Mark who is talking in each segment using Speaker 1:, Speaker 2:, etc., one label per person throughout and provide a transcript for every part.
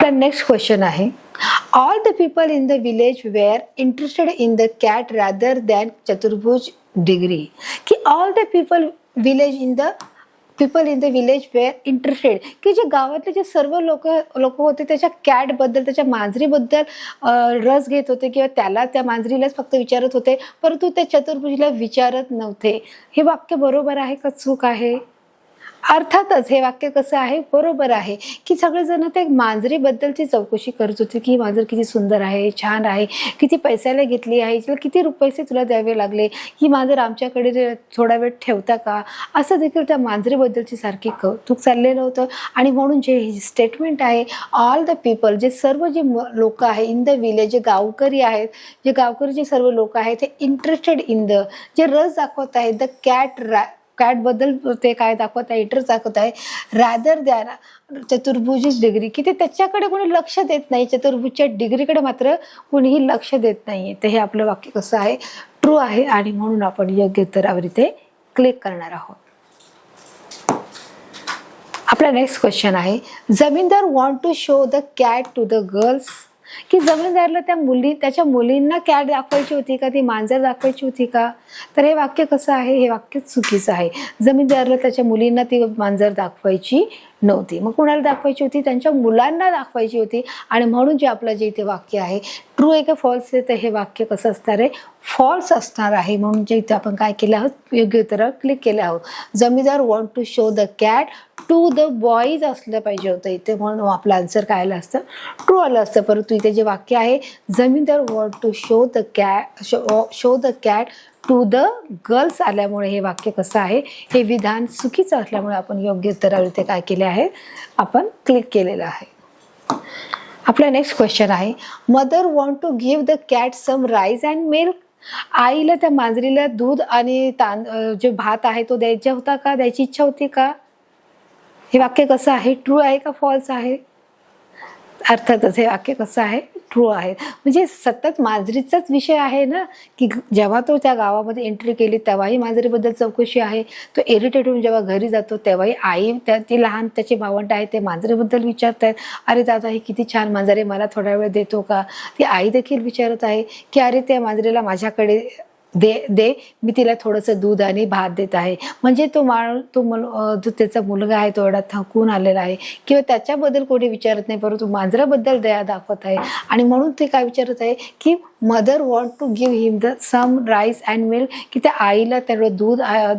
Speaker 1: आपला next question आहे, all the people in the village were interested in the cat rather than Chaturbhuj degree. की all the village in the people in the village were interested, की जे गावातले जे सर्व लोक होते त्याच्या कॅटबद्दल, त्याच्या मांजरीबद्दल रस घेत होते किंवा त्याला त्या मांजरीलाच फक्त विचारत होते, परंतु त्या चतुर्भुजला विचारत नव्हते. हे वाक्य बरोबर आहे का चूक आहे? अर्थातच हे वाक्य कसं आहे, बरोबर आहे. की सगळेजण ते मांजरीबद्दलची चौकशी करत होते की ही मांजर किती सुंदर आहे, छान आहे, किती पैशाला घेतली आहे, तिला किती पैसे तुला द्यावे लागले, ही मांजर आमच्याकडे थोडा वेळ ठेवता का, असं देखील त्या मांजरीबद्दलची सारखी कौतुक चाललेलं होतं. आणि म्हणून जे स्टेटमेंट आहे, ऑल द पीपल, जे सर्व जे लोक आहे इन द विलेज, जे गावकरी आहेत, जे गावकरी सर्व लोक आहेत ते इंटरेस्टेड इन द, जे रस दाखवत आहेत, द कॅटबद्दल ते काय दाखवत आहे, इंटरेस्ट दाखवत आहे, रॅदर दॅन चतुर्भुज डिग्री, की ते त्याच्याकडे कोणी लक्ष देत नाही, चतुर्भुजच्या डिग्रीकडे मात्र कोणीही लक्ष देत नाहीये. तर हे आपलं वाक्य कसं आहे, ट्रू आहे. आणि म्हणून आपण योग्य उत्तरावर इथे क्लिक करणार आहोत. आपला नेक्स्ट क्वेश्चन आहे, जमीनदार want to show the cat to the girls. की जमीनदारला त्याच्या मुलींना कॅट दाखवायची होती का, ती मांजर दाखवायची होती का? तर हे वाक्य कसं आहे, हे वाक्य चुकीचं आहे. जमीनदारला त्याच्या मुलींना ती मांजर दाखवायची नव्हती. मग कुणाला दाखवायची होती? त्यांच्या मुलांना दाखवायची होती. आणि म्हणून जे आपलं जे इथे वाक्य आहे, ट्रू आहे का फॉल्स आहे, तर हे वाक्य कसं असणार आहे, फॉल्स असणार आहे. म्हणून जे इथे आपण काय केलं आहोत, योग्य उत्तरावर क्लिक केलं आहोत. जमीनदार want to show the cat to the boys असलं पाहिजे होतं इथे, म्हणून आपलं आन्सर काय आलं असतं, ट्रू आलं असतं. परंतु इथे जे वाक्य आहे, जमीनदार want to show the cat to the girls आल्यामुळे हे वाक्य कसं आहे, हे विधान चुकीचं असल्यामुळे आपण योग्य उत्तरावर इथे काय केले आहे, आपण क्लिक केलेलं आहे. आपला नेक्स्ट क्वेश्चन आहे, mother want to give the cat some rice and milk. आईला त्या मांजरीला दूध आणि जे भात आहे तो द्यायचा होता का, द्यायची इच्छा होती का? हे वाक्य कसं आहे, ट्रू आहे का फॉल्स आहे? अर्थातच हे वाक्य कसं आहे, ट्रू आहे. म्हणजे सतत मांजरीचाच विषय आहे ना, की जेव्हा तो त्या गावामध्ये एंट्री केली तेव्हाही मांजरीबद्दल चौकशी आहे. तो इरिटेट होऊन जेव्हा घरी जातो तेव्हाही आई ती लहान त्याची भावंड आहे ते मांजरीबद्दल विचारतायत, अरे दादा ही किती छान मांजर आहे, मला थोडा वेळ देतो का? ती आई देखील विचारत आहे की अरे त्या मांजरीला माझ्याकडे दे मी तिला थोडंसं दूध आणि भात देत आहे. म्हणजे जो त्याचा मुलगा आहे तो एवढा थकून आलेला आहे किंवा त्याच्याबद्दल कोणी विचारत नाही, परंतु मांजराबद्दल दया दाखवत आहे. आणि म्हणून ते काय विचारत आहे की mother want to give him the some rice and milk, की त्या आईला तेवढं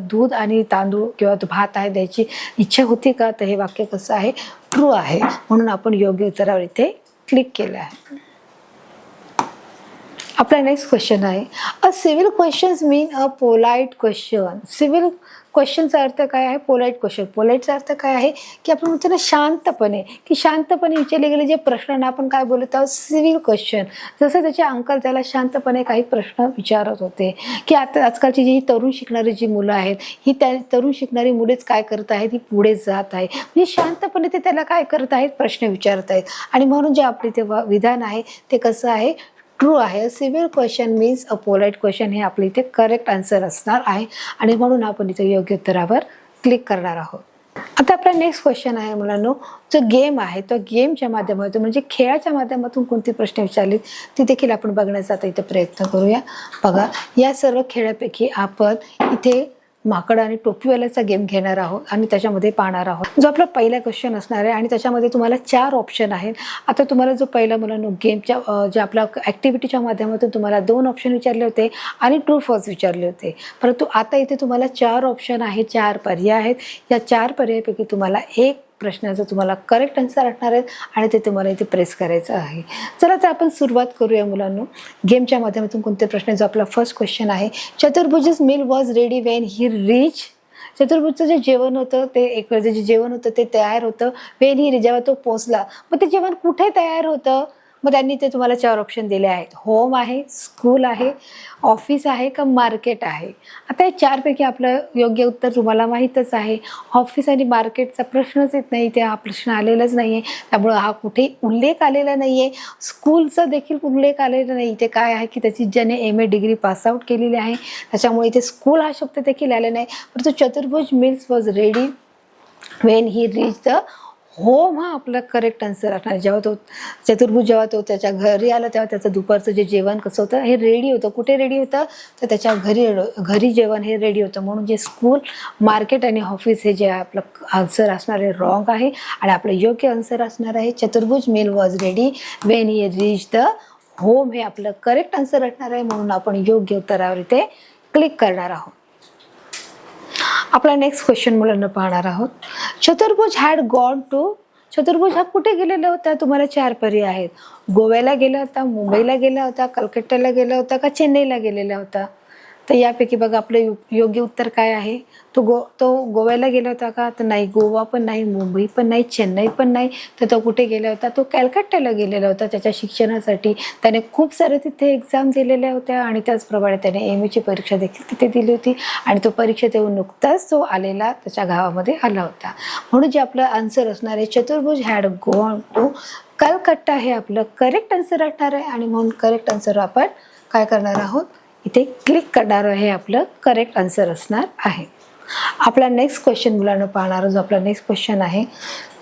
Speaker 1: दूध आणि तांदूळ किंवा भात आहे द्यायची इच्छा होती का? तर हे वाक्य कसं आहे, ट्रू आहे. म्हणून आपण योग्य उत्तरावर इथे क्लिक केलं आहे. आपला नेक्स्ट क्वेश्चन आहे, a civil questions mean a polite question. Civil क्वेश्चनचा अर्थ काय आहे, पोलाइट क्वेश्चन. पोलाइटचा अर्थ काय आहे की आपण म्हणतो ना शांतपणे, की शांतपणे विचारले गेले जे प्रश्न आपण काय बोलत आहोत, सिव्हिल क्वेश्चन. जसं त्याचे अंकल त्याला शांतपणे काही प्रश्न विचारत होते की आता आजकालची जी तरुण शिकणारी जी मुलं आहेत, ही त्या तरुण शिकणारी मुलेच काय करत आहेत, ही पुढे जात आहे. म्हणजे शांतपणे ते त्याला काय करत आहेत, प्रश्न विचारत आहेत. आणि म्हणून जे आपले ते विधान आहे ते कसं आहे, ट्रू आहे. सिव्हिल क्वेश्चन मीन्स अ पोलाइट क्वेश्चन हे आपले इथे करेक्ट आन्सर असणार आहे. आणि म्हणून आपण इथे योग्य उत्तरावर क्लिक करणार आहोत. आता आपला नेक्स्ट क्वेश्चन आहे मुलांनो, जो गेम आहे तो गेमच्या माध्यमातून म्हणजे खेळाच्या माध्यमातून कोणते प्रश्न विचारले ते देखील आपण बघण्याचा आता इथे प्रयत्न करूया. बघा, या सर्व खेळापैकी आपण इथे माकड आणि टोपीवाल्याचा गेम घेणार आहोत आणि त्याच्यामध्ये पाहणार आहोत. जो आपला पहिला क्वेश्चन असणार आहे आणि त्याच्यामध्ये तुम्हाला 4 ऑप्शन आहेत. आता तुम्हाला जो पहिला मुलांनो गेमच्या जे आपल्या ॲक्टिव्हिटीच्या माध्यमातून तुम्हाला 2 ऑप्शन विचारले होते आणि ट्रू फॉल्स विचारले होते, परंतु आता इथे तुम्हाला 4 ऑप्शन आहे, 4 पर्याय आहेत. या 4 पर्यायापैकी तुम्हाला एक प्रश्नाचं तुम्हाला करेक्ट आन्सर असणार आहे आणि ते तुम्हाला इथे प्रेस करायचं आहे. चला तर आपण सुरुवात करूया मुलांनो. गेमच्या माध्यमातून कोणते प्रश्न, जो आपला फर्स्ट क्वेश्चन आहे, चतुर्भुज's meal was ready when he reached. चतुर्भुजचं जे जेवण होतं ते एक जे जेवण होतं ते तयार होतं when he, जेव्हा तो पोहोचला. मग ते जेवण कुठे तयार होतं? मग त्यांनी ते तुम्हाला 4 ऑप्शन दिले आहेत. होम आहे, स्कूल आहे, ऑफिस आहे का मार्केट आहे. आता हे 4 पैकी आपलं योग्य उत्तर तुम्हाला माहीतच आहे. ऑफिस आणि मार्केटचा प्रश्नच येत नाही, ते हा प्रश्न आलेलाच नाही आहे, त्यामुळं हा कुठेही उल्लेख आलेला नाही आहे. स्कूलचा देखील उल्लेख आलेला नाही. इथे काय आहे की त्याची ज्याने MA डिग्री पासआउट केलेली आहे त्याच्यामुळे इथे स्कूल हा शब्द देखील आले नाही. परंतु चतुर्भुज meals was ready when he reach the home हा आपला करेक्ट आन्सर असणार. जेव्हा तो चतुर्भुज जेव्हा तो त्याच्या घरी आला तेव्हा त्याचं दुपारचं जे जेवण कसं होतं हे रेडी होतं. कुठे रेडी होतं तर त्याच्या घरी जेवण हे रेडी होतं. म्हणून जे स्कूल, मार्केट आणि ऑफिस हे जे आपलं आन्सर असणार आहे रॉंग आहे. आणि आपलं योग्य आन्सर असणार आहे Chaturbhuj meal was ready when he reach the home हे आपलं करेक्ट आन्सर असणार आहे. म्हणून आपण योग्य उत्तरावर इथे क्लिक करणार आहोत. आपला नेक्स्ट क्वेश्चन मुलांना पाहणार आहोत. चतुर्भुज हॅड गॉन टू, चतुर्भुज हा कुठे गेलेला होता? तुम्हाला 4 पर्याय आहेत. गोव्याला गेला होता, मुंबईला गेला होता, कलकत्त्याला गेला होता का चेन्नईला गेलेला होता? तर यापैकी बघा आपलं योग्य उत्तर काय आहे. तो गोव्याला गेला होता का? तर नाही, गोवा पण नाही, मुंबई पण नाही, चेन्नई पण नाही. तर तो कुठे गेला होता? तो कलकत्त्याला गेलेला होता त्याच्या शिक्षणासाठी. त्याने खूप सारे तिथे एक्झाम दिलेल्या होत्या आणि त्याचप्रमाणे त्याने MA ची परीक्षा देखील तिथे दिली होती. आणि तो परीक्षा देऊन नुकताच तो आलेला त्याच्या गावामध्ये आला होता. म्हणून जे आपलं आन्सर असणार आहे चतुर्भुज हॅड गॉन टू कलकत्ता हे आपलं करेक्ट आन्सर असणार आहे. आणि म्हणून करेक्ट आन्सर आपण काय करणार आहोत इथे क्लिक करणार आहे. आपलं करेक्ट आन्सर असणार आहे. आपला नेक्स्ट क्वेश्चन मुलांना पाहणार जो आपला नेक्स्ट क्वेश्चन आहे.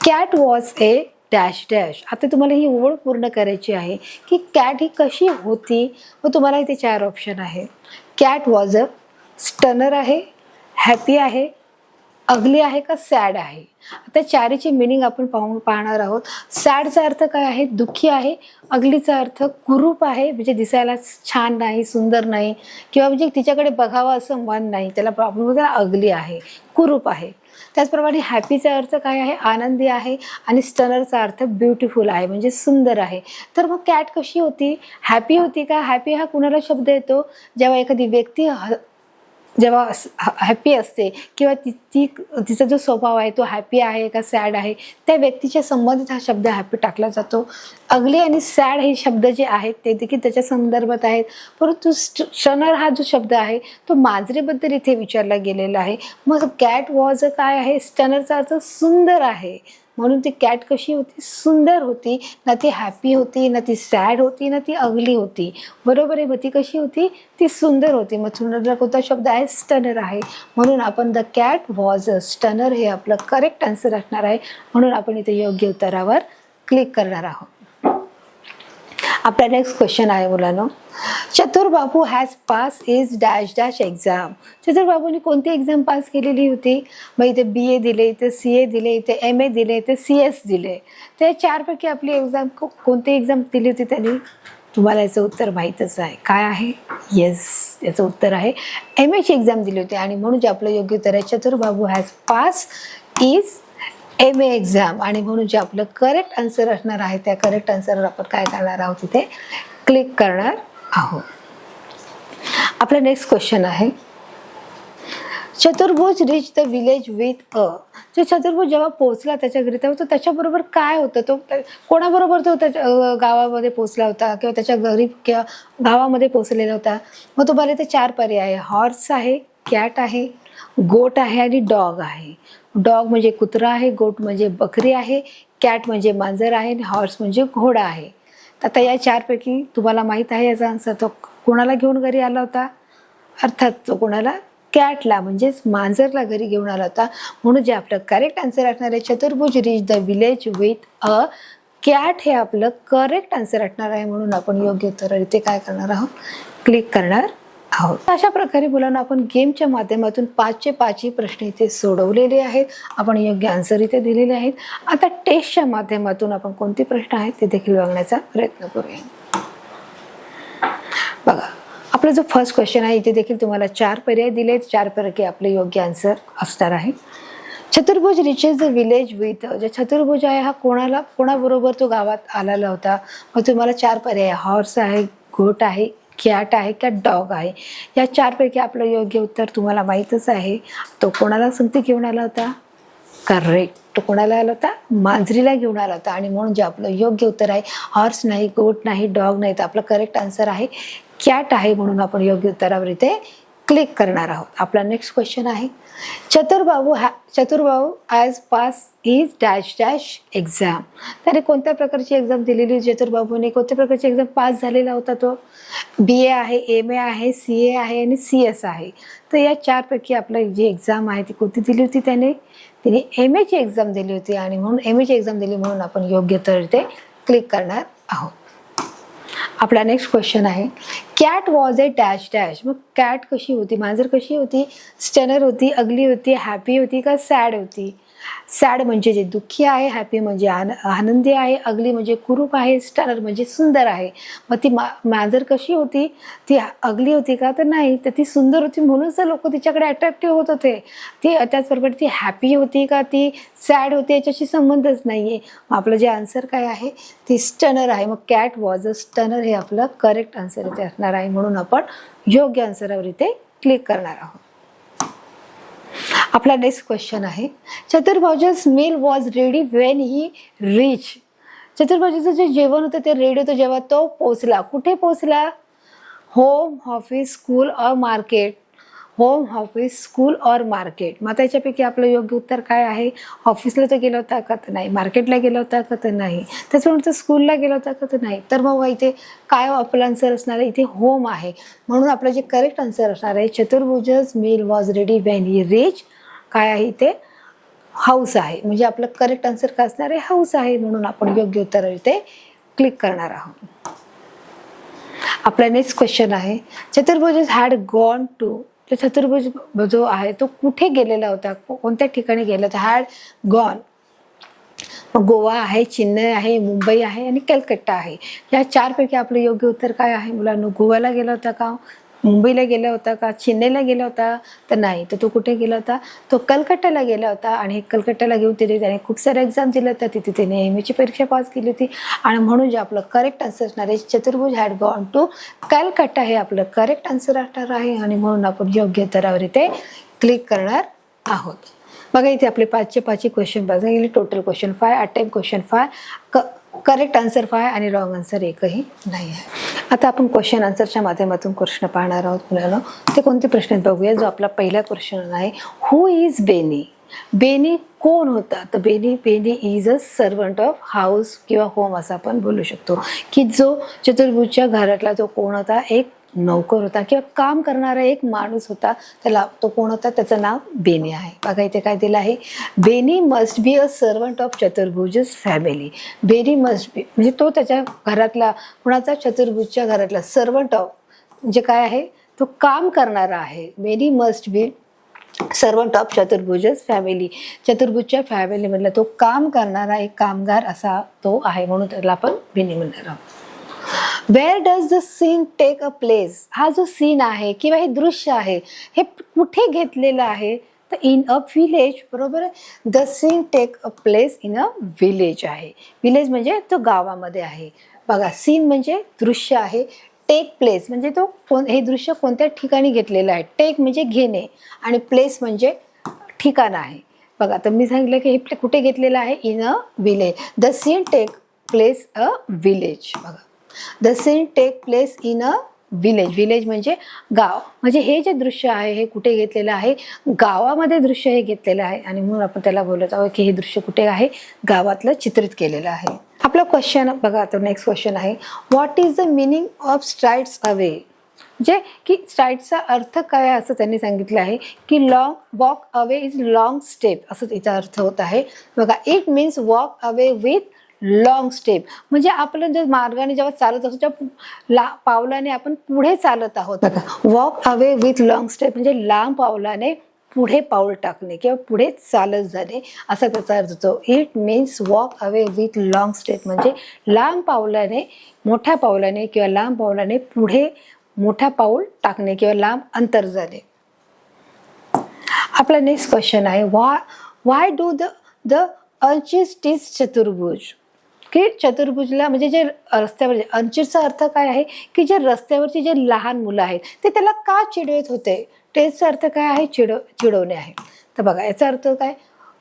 Speaker 1: Cat was A dash dash. आता तुम्हाला ही ओळ पूर्ण करायची आहे की कॅट ही कशी होती. व तुम्हाला इथे 4 ऑप्शन आहे. कॅट वॉज अ स्टनर आहे, हॅपी आहे, अगली आहे का सॅड आहे. आता 4ची मिनिंग आपण पाहणार आहोत. सॅडचा अर्थ काय आहे? दुःखी आहे. अगलीचा अर्थ कुरूप आहे, म्हणजे दिसायला छान नाही, सुंदर नाही, किंवा म्हणजे तिच्याकडे बघावं असं मन नाही, त्याला प्रॉब्लेम होता, अगली आहे, कुरूप आहे. त्याचप्रमाणे हॅपीचा अर्थ काय आहे? आनंदी आहे. आणि स्टनरचा अर्थ ब्युटिफुल आहे, म्हणजे सुंदर आहे. तर मग कॅट कशी होती? हॅपी होती का? हॅपी हा कुणाला शब्द येतो? जेव्हा एखादी व्यक्ती जेव्हा हॅपी असते किंवा तिचा जो स्वभाव आहे तो हॅपी आहे का सॅड आहे त्या व्यक्तीच्या संबंधित हा शब्द हॅपी टाकला जातो. अगली आणि सॅड हे शब्द जे आहेत ते देखील त्याच्या संदर्भात आहेत. परंतु स्टनर हा जो शब्द आहे तो मांजरीबद्दल इथे विचारला गेलेला आहे. मग कॅट वॉज काय आहे? स्टनरचा अर्थ सुंदर आहे. म्हणून ती कॅट कशी होती? सुंदर होती. ना ती हॅपी होती, ना ती सॅड होती, ना ती अगली होती. बरोबर आहे. मग ती कशी होती? ती सुंदर होती. मग सुंदरला कोणता शब्द आहे? स्टनर आहे. म्हणून आपण the cat was a stunner हे आपलं करेक्ट आन्सर असणार आहे. म्हणून आपण इथे योग्य उत्तरावर क्लिक करणार आहोत. आपला नेक्स्ट क्वेश्चन आहे मुलांनो. Chaturbabu has pass is dash dash exam. चतुरबाबूने कोणती एक्झाम पास केलेली होती? मग इथे BA दिले, इथे CA दिले, इथे MA दिले, इथे CS दिले. तर 4पैकी आपली एक्झाम कोणती एक्झाम दिली होती त्यांनी? तुम्हाला याचं उत्तर माहीतच आहे. काय आहे? येस, याचं उत्तर आहे MA ची एक्झाम दिली होती. आणि म्हणून जे आपलं योग्य उत्तर आहे Chaturbabu has pass is MA exam. आणि म्हणून जे आपलं करेक्ट आन्सर असणार आहे त्या करेक्ट आन्सरवर आपण काय करणार आहोत इथे क्लिक करणार आहोत. आपला नेक्स्ट क्वेश्चन आहे. चतुर्भुज rich the village with a. जो चतुर्भुज जेव्हा पोहोचला त्याच्या घरी तेव्हा तो त्याच्याबरोबर काय होतं? तो कोणाबरोबर तो त्याच्या गावामध्ये पोहोचला होता किंवा त्याच्या घरी किंवा गावामध्ये पोहोचलेला होता? मग तुम्हाला इथे 4 पर्याय आहे. हॉर्स आहे, कॅट आहे, गोट आहे आणि डॉग आहे. डॉग म्हणजे कुत्रा आहे, गोट म्हणजे बकरी आहे, कॅट म्हणजे मांजर आहे आणि हॉर्स म्हणजे घोडा आहे. आता या 4पैकी तुम्हाला माहीत आहे याचा आन्सर. तो कोणाला घेऊन घरी आला होता? अर्थात तो कोणाला? कॅटला, म्हणजेच मांजरला घरी घेऊन आला होता. म्हणून जे आपलं करेक्ट आन्सर असणार आहे चतुर्भुज rich the village with a cat हे आपलं करेक्ट आन्सर असणार आहे. म्हणून आपण योग्य उत्तर इथे काय करणार आहोत क्लिक करणार आहोत. अशा प्रकारे मुलांना आपण गेमच्या माध्यमातून 5चे 5 प्रश्न इथे सोडवलेले आहेत. आपण योग्य आन्सर इथे दिलेले आहेत. आता टेस्टच्या माध्यमातून आपण कोणते प्रश्न आहेत ते देखील बघण्याचा प्रयत्न करूया. बघा, आपला जो फर्स्ट क्वेश्चन आहे इथे देखील तुम्हाला 4 पर्याय दिलेत. 4 पैकी आपले योग्य आन्सर असणार आहे. चतुर्भुज रिचेस द विलेज विथ. जे चतुर्भुज आहे हा कोणाबरोबर तो गावात आलेला होता? मग तुम्हाला 4 पर्याय, हॉर्स आहे, गोट आहे, कॅट आहे का डॉग आहे. या 4 पैकी आपलं योग्य उत्तर तुम्हाला माहीतच आहे. तो कोणाला संगती घेऊन आला होता? करेक्ट, तो कोणाला आला होता? मांजरीला घेऊन आला होता. आणि म्हणून जे आपलं योग्य उत्तर आहे हॉर्स नाही, गोट नाही, डॉग नाही, तर आपलं करेक्ट आन्सर आहे कॅट आहे. म्हणून आपण योग्य उत्तरावर इथे क्लिक करणार आहोत. आपला नेक्स्ट क्वेश्चन आहे. Chaturbabu has pass is dash dash exam. त्याने कोणत्या प्रकारची एक्झाम दिलेली? चतुरबाबूने कोणत्या प्रकारची एक्झाम पास झालेला होता? तो BA आहे, MA आहे, CA आहे आणि CS आहे. तर या 4 पैकी आपलं जी एक्झाम आहे ती कोणती दिली होती त्याने? तिने MA ची एक्झाम दिली होती आणि म्हणून MA ची एक्झाम दिली म्हणून आपण योग्य तर इथे क्लिक करणार आहोत. आपला नेक्स्ट क्वेश्चन आहे, cat was A dash dash. मग कॅट कशी होती, मांजर कशी होती? स्टनर होती, अगली होती, हॅपी होती का सॅड होती? सॅड म्हणजे जे दुःखी आहे, हॅपी म्हणजे आनंदी आहे, अगली म्हणजे कुरूप आहे, स्टनर म्हणजे सुंदर आहे. मग ती मांजर कशी होती? ती अगली होती का? तर नाही, तर ती सुंदर होती म्हणूनच लोक तिच्याकडे अट्रॅक्टिव्ह होत होते. ती त्याचबरोबर ती हॅपी होती का ती सॅड होती याच्याशी संबंधच नाही आहे. मग आपलं जे आन्सर काय आहे? ती स्टनर आहे. मग कॅट वॉज अ स्टनर हे आपलं करेक्ट आन्सर इथे असणार आहे, म्हणून आपण योग्य आन्सरवर इथे क्लिक करणार आहोत. आपला नेक्स्ट क्वेश्चन आहे, चतुर्भुज's meal was ready when he reached. चतुर्भुजाचं जे जेवण होतं ते रेडी होतं जेव्हा तो पोहोचला. कुठे पोहोचला? होम, ऑफिस, स्कूल और मार्केट. होम, ऑफिस, स्कूल और मार्केट. मग त्याच्यापैकी आपलं योग्य उत्तर काय आहे? ऑफिसला तर गेला होता का? तर नाही. मार्केटला गेला होता का? तर नाही. त्याच्यानंतर स्कूलला गेला होता का? तर नाही. तर मग इथे काय आपलं आन्सर असणार आहे? इथे होम आहे. म्हणून आपलं जे करेक्ट आन्सर असणार आहे, चतुर्भुज's meal was ready when he reached. काय आहे इथे? हाऊस आहे. म्हणजे आपलं करेक्ट आन्सर काय असणार आहे? हाऊस आहे. म्हणून आपण योग्य उत्तर इथे क्लिक करणार आहोत. आपला नेक्स्ट क्वेश्चन आहे, चतुर्भुज हॅड गॉन टू. चतुर्भुज जो आहे तो कुठे गेलेला होता? कोणत्या ठिकाणी गेला होता? Had gone. मग गोवा आहे, चेन्नई आहे, मुंबई आहे आणि कलकत्ता आहे. या चारपैकी आपलं योग्य उत्तर काय आहे मुलांनो? गोव्याला गेला होता का? मुंबईला गेला होता का? चेन्नईला गेला होता? तर नाही. तर तो कुठे गेला होता? तो कलकत्त्याला गेला होता आणि कलकत्त्याला घेऊन त्याने खूप सारे एक्झाम दिल्या होत्या. तिथे त्याने MA ची परीक्षा पास केली होती आणि म्हणून जे आपलं करेक्ट आन्सर असणार आहे, चतुर्भुज हॅड गॉन टू कलकत्ता हे आपलं करेक्ट आन्सर असणार आहे आणि म्हणून आपण योग्य उत्तरावर इथे क्लिक करणार आहोत. बघा इथे आपले 5चे 5 क्वेश्चन बघा गेले. Total question 5, attempt question 5, correct answer 5 आणि रॉंग आन्सर एकही नाही आहे. आता आपण क्वेश्चन आन्सरच्या माध्यमातून प्रश्न पाहणार आहोत मुलांनो. ते कोणते प्रश्न बघूया. जो आपला पहिला क्वेश्चन आहे, हु इज बेनी. बेनी कोण होता? तर बेनी is a servant of house किंवा होम असं आपण बोलू शकतो, की जो चतुर्भुजच्या घरातला जो कोण होता? एक नौकर होता किंवा काम करणारा एक माणूस होता. त्याला तो कोण होता? त्याचं नाव बेनी आहे. बघा इथे काय दिलं आहे, Beni must be a servant of Chaturbhuj's family. Beni must be म्हणजे तो त्याच्या घरातला कुणाचा? चतुर्भुजच्या घरातला. सर्वंट ऑफ म्हणजे काय आहे? तो काम करणारा आहे. Beni must be servant of Chaturbhuj's family. चतुर्भुजच्या फॅमिलीमधला तो काम करणारा एक कामगार असा तो आहे, म्हणून त्याला आपण बेनी म्हणणार आहोत. Where does the scene take a place. हा जो सीन आहे किंवा हे दृश्य आहे हे कुठे घेतलेलं आहे? तर इन अ विलेज. बरोबर आहे. The scene take a place in a village आहे. विलेज म्हणजे तो गावामध्ये आहे. बघा सीन म्हणजे दृश्य आहे, टेक प्लेस म्हणजे तो हे दृश्य कोणत्या ठिकाणी घेतलेलं आहे? टेक म्हणजे घेणे आणि प्लेस म्हणजे ठिकाण आहे. बघा तर मी सांगितलं की हे कुठे घेतलेलं आहे? In a village. The scene take place a village. बघा the scene take place in a village. Village म्हणजे गाव. म्हणजे हे जे दृश्य आहे हे कुठे घेतलेलं आहे? गावामध्ये दृश्य हे घेतलेलं आहे आणि म्हणून आपण त्याला बोलत आहोत की हे दृश्य कुठे आहे? गावातलं चित्रित केलेलं आहे. आपला क्वेश्चन बघा आता नेक्स्ट क्वेश्चन आहे, what is the meaning of strides away. म्हणजे की स्ट्राइडचा अर्थ काय असं त्यांनी सांगितलं आहे की walk away is long step असं तिचा अर्थ होत आहे. बघा it means walk away with long step म्हणजे आपलं जर मार्गाने जेव्हा चालत असतो त्या पावलाने आपण पुढे चालत आहोत. बघा walk away with long step म्हणजे लांब पावलाने पुढे पाऊल टाकणे किंवा पुढे चालत जाणे असा त्याचा अर्थ होतो. It means walk away with long step म्हणजे लांब पावलाने, मोठ्या पावलाने किंवा लांब पावलाने पुढे मोठा पाऊल टाकणे किंवा लांब अंतर जाणे. आपला नेक्स्ट क्वेश्चन आहे, वाय डू द अनचिस्ट इज चतुर्भुज. की चतुर्भुजला म्हणजे जे रस्त्यावर अनचितचा अर्थ काय आहे की जे रस्त्यावरची जे लहान मुलं आहेत ते त्याला का चिडवत होते? टेस्टचा अर्थ काय आहे? चिडवणे आहे. तर बघा याचा अर्थ काय?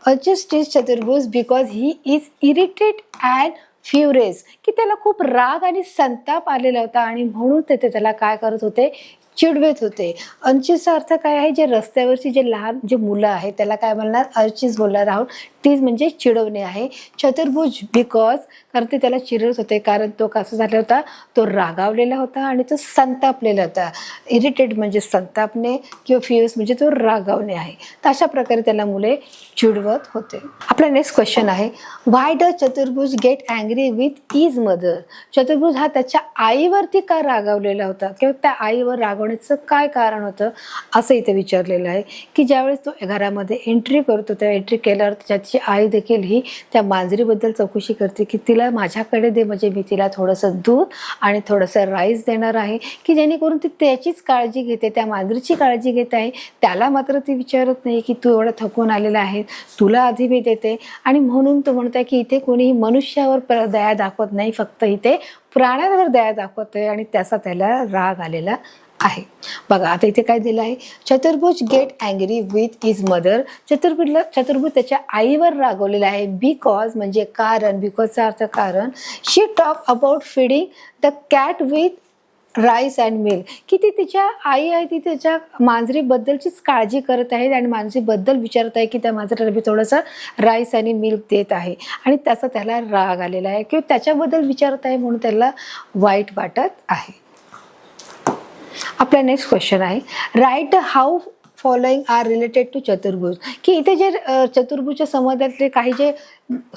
Speaker 1: अनचिस्ट इज चतुर्भुज because he is irritate and furious की त्याला खूप राग आणि संताप आलेला होता आणि म्हणून ते त्याला काय करत होते? चिडवत होते. अनचिसचा अर्थ काय आहे? जे रस्त्यावरची जे लहान जे मुलं आहेत त्याला काय बोलणार? अर्चिस बोलणार आहोत. ती म्हणजे चिडवणे आहे. चतुर्भुज बिकॉज कारण ते त्याला चिडवत होते, कारण तो कसा झाला होता, तो रागावलेला होता आणि तो संतापलेला होता. इरिटेट म्हणजे संतापणे किंवा फ्युरियस म्हणजे तो रागावणे आहे. तर अशा प्रकारे त्याला मुले चिडवत होते. आपला नेक्स्ट क्वेश्चन आहे, व्हाय डज चतुर्भुज get angry with his mother? चतुर्भुज हा त्याच्या आईवरती का रागावलेला होता किंवा त्या आईवर रागवण्याचं काय कारण होतं असं इथे विचारलेलं आहे. की ज्यावेळेस तो घरामध्ये एंट्री करतो, त्या एंट्री केल्यावर त्याची आई देखील ही त्या मांजरीबद्दल चौकशी करते की तिला माझ्याकडे दे, म्हणजे मी तिला थोडंसं दूध आणि थोडंसं राईस देणार आहे, की जेणेकरून ती त्याचीच काळजी घेते, त्या मांजरीची काळजी घेत आहे. त्याला मात्र ती विचारत नाही की तू एवढं थकून आलेला आहे, तुला आधी मी देते. आणि म्हणून तो म्हणतो की इथे कोणीही मनुष्यावर दया दाखवत नाही, फक्त इथे प्राण्यांवर दया दाखवतोय आणि त्याचा त्याला राग आलेला आहे. बघा आता इथे काय दिलं आहे, चतुर्भुज get angry with his mother. चतुर्भुज त्याच्या आईवर रागवलेला आहे. बिकॉज म्हणजे कारण, बिकॉजचा अर्थ कारण. She talk about feeding the cat with rice and milk, की ती तिच्या आई आहे, ती त्याच्या मांजरीबद्दलचीच काळजी करत आहे आणि मांजरीबद्दल विचारत आहे की त्या मांजरीला मी थोडंसं राईस आणि मिल्क देत आहे. आणि त्याचा त्याला राग आलेला आहे किंवा त्याच्याबद्दल विचारत आहे म्हणून त्याला वाईट वाटत आहे. आपला नेक्स्ट क्वेश्चन आहे, write how following are related to Chaturbhuj. की इथे जे चतुर्भुजच्या संबंधातले काही जे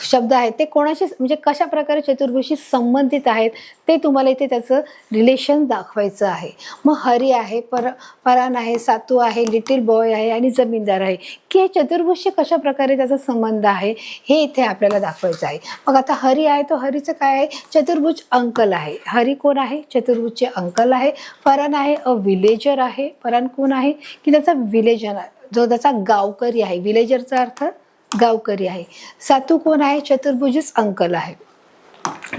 Speaker 1: शब्द आहेत ते कोणाशी म्हणजे कशा प्रकारे चतुर्भुजशी संबंधित आहेत ते तुम्हाला इथे त्याचं रिलेशन दाखवायचं आहे. मग हरी आहे, परान आहे, सातू आहे, लिटिल बॉय आहे आणि जमीनदार आहे, की हे चतुर्भुजशी कशा प्रकारे त्याचा संबंध आहे हे इथे आपल्याला दाखवायचं आहे. मग आता हरी आहे, तो हरीचं काय आहे, चतुर्भुज अंकल आहे. हरी कोण आहे, चतुर्भुजचे अंकल आहे. परान आहे, अ विलेजर आहे. परान कोण आहे, की त्याचा विलेजर जो त्याचा गावकरी आहे. विलेजरचा अर्थ गावकरी आहे. सातू कोण आहे, चतुर्भुजच अंकल आहे.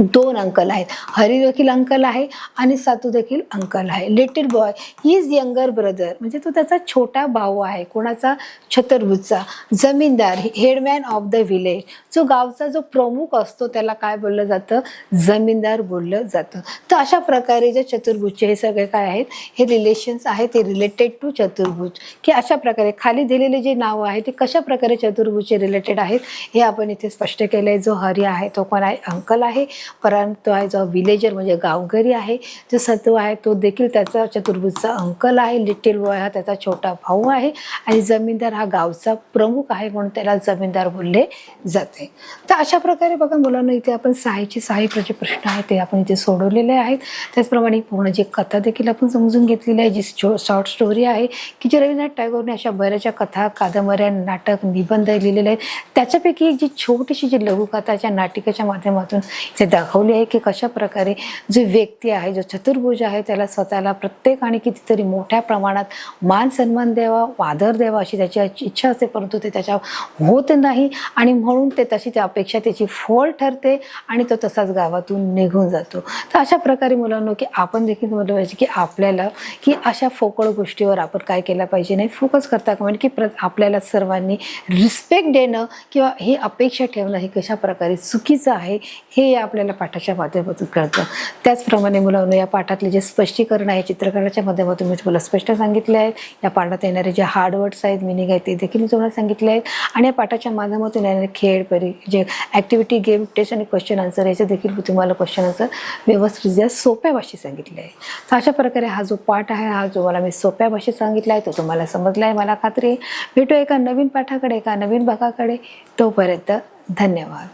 Speaker 1: दोन अंकल आहेत, हरी देखील अंकल आहे आणि सातू देखील अंकल आहे. Little boy is younger brother, म्हणजे तो त्याचा छोटा भाऊ आहे. कोणाचा, चतुर्भुजचा. जमीनदार हेडमॅन ऑफ द विलेज, जो गावचा जो प्रमुख असतो त्याला काय बोललं जातं, जमीनदार बोललं जातं. तर अशा प्रकारे जे चतुर्भुजचे हे सगळे काय आहेत, हे रिलेशन्स आहेत, ते रिलेटेड टू चतुर्भुज. की अशा प्रकारे खाली दिलेले जे नाव आहे ते कशा प्रकारे चतुर्भुजचे रिलेटेड आहेत हे आपण इथे स्पष्ट केलं आहे. जो हरी आहे तो कोण आहे, अंकल आहे. परंतु आहे जो विलेजर म्हणजे गावकरी आहे. जो सतू आहे तो देखील त्याचा चतुर्भुजचा अंकल आहे. लिटिल बॉय हा त्याचा छोटा भाऊ आहे आणि जमीनदार हा गावचा प्रमुख आहे म्हणून त्याला जमीनदार बोलले जाते. तर अशा प्रकारे बघा मुलांना इथे आपण सहाही जे प्रश्न आहेत ते आपण इथे सोडवलेले आहेत. त्याचप्रमाणे पूर्ण जी कथा देखील आपण समजून घेतलेली आहे, जी शॉर्ट स्टोरी आहे की जे रवींद्रनाथ टागोरने अशा बऱ्याचशा कथा, कादंबऱ्या, नाटक, निबंध लिहिलेले आहेत. त्याच्यापैकी एक जी छोटीशी जी लघुकथाच्या नाटिकेच्या माध्यमातून ते दाखवले आहे की कशा प्रकारे जो व्यक्ती आहे, जो चतुर्भुज आहे, त्याला स्वतःला प्रत्येक आणि कितीतरी मोठ्या प्रमाणात मान सन्मान द्यावा, आदर द्यावा अशी त्याची इच्छा असते, परंतु ते त्याच्या होत नाही आणि म्हणून ते तशी त्या अपेक्षा त्याची फोल ठरते आणि तो तसाच गावातून निघून जातो. तर अशा प्रकारे मुलांनो की आपण देखील म्हटलं पाहिजे की आपल्याला की अशा फोकळ गोष्टीवर आपण काय केलं पाहिजे नाही, फोकस करता का म्हणजे की आपल्याला सर्वांनी रिस्पेक्ट देणं किंवा ही अपेक्षा ठेवणं हे कशा प्रकारे चुकीचं आहे हे आपल्याला पाठाच्या माध्यमातून कळतं. त्याचप्रमाणे मुलांनो या पाठातले जे स्पष्टीकरण आहे चित्रकलेच्या माध्यमातून मी तुम्हाला स्पष्ट सांगितले आहे. या पाठात येणारे जे हार्ड वर्ड्स आहेत, मिनिंग आहे ते देखील मी तुम्हाला सांगितले आहेत आणि या पाठाच्या माध्यमातून येणारे खेळ, जे ॲक्टिव्हिटी, गेम, टेस्ट आणि क्वेश्चन आन्सर याचे देखील मी तुम्हाला क्वेश्चन आन्सर व्यवस्थित सोप्या भाषेत सांगितले आहे. तर अशा प्रकारे हा जो पाठ आहे, हा जो मला मी सोप्या भाषेत सांगितला आहे तो तुम्हाला समजला आहे मला खात्री आहे. भेटू एका नवीन पाठाकडे, एका नवीन भागाकडे. तोपर्यंत धन्यवाद.